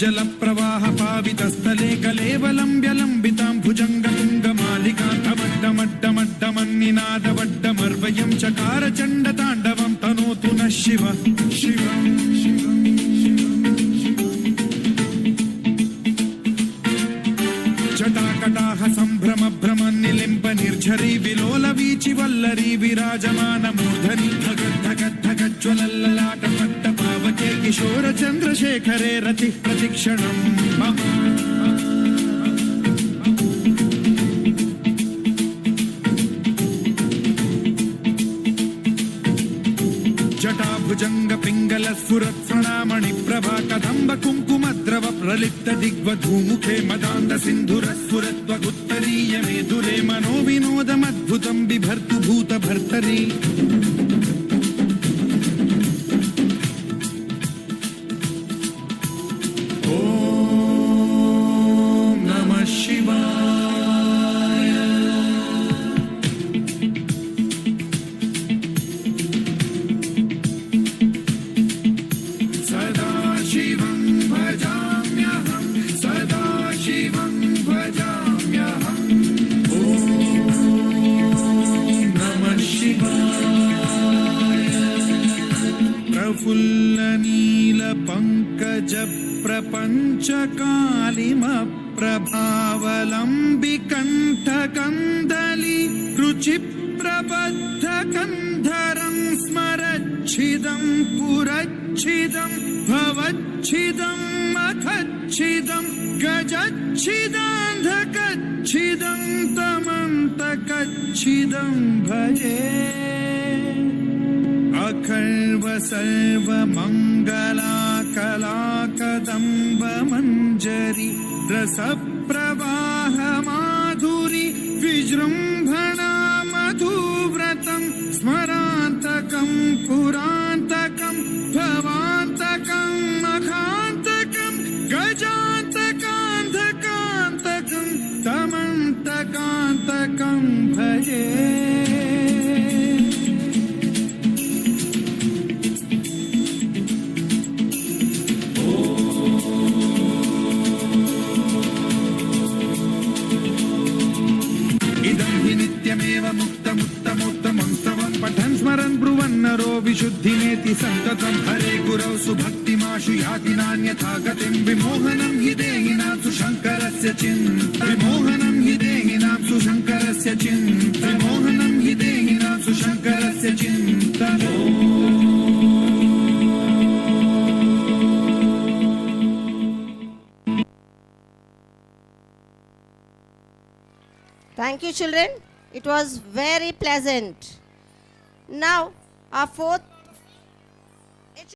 जल प्रवाह पावितस्थले कलेवलम्ब्यलम्बितां भुजङ्गतुङ्गमालिकान्तमड्डमड्डमड्डमन्निनादवड्डमर्वयं चकार चण्डताण्डवं तनोतु नः शिव शिव जटाकटाह सम्भ्रम भ्रम निलिम्ब निर्झरी विलोल वीचि वल्लरी विराजमान मूर्धनि धगद्धगद्धगज्ज्वलल्ललाट पट्ट पावके किशोर चन्द्रशेखरे रति प्रतिक्षणं मम जटाभुजंग पिंगल स्फुरत्प्रणामणि प्रभा कदम्ब कुङ्कुमद्रव प्रलिप्त दिग्वधूमुखे मदान्द सिन्धुर स्फुरत्वगुत्तरीय मेधुरे मनो विनोदमद्भुतं बिभर्तु भूत भर्तरि ॐ नमः शिवाय सदाशिवं भजाम्यहं सदाशिवं भजाम्यहं ॐ नमः शिवाय प्रफुल्लनीलपङ्कज प्रपञ्चकालिमप्रभावलम्बिकण्ठकन्दली रुचिप्रबद्धकन्धरं स्मरच्छिदं पुरच्छिदं भवच्छिदं मखच्छिदं गजच्छिदान्धकच्छिदं तमन्तकच्छिदं भजे अखर्व सर्व मंगला कला कदम्ब मंजरी रस प्रवाह माधुरी विजृंभणा मधुव्रतं स्मरान्तकं पुरान्तकं भवान्तकं मखान्तकं गजान्तकान्धकान्तकं तमन्तकान्तकं भजे नित्यमेव मुक्तमुत्तमोत्तमं स्तवं पठन् स्मरन् ब्रुवन्नरो विशुद्धिमेति सन्ततं हरे गुरौ सुभक्तिमाशु याति नान्यथा गतिं विमोहनं हि देहिनां सुशङ्करस्य चिन्ता विमोहनं हि देहिनां सुशङ्करस्य चिन्ता विमोहनं हि देहिनां सुशङ्करस्य चिन्ता Thank you, children. It was very pleasant. Now, our fourth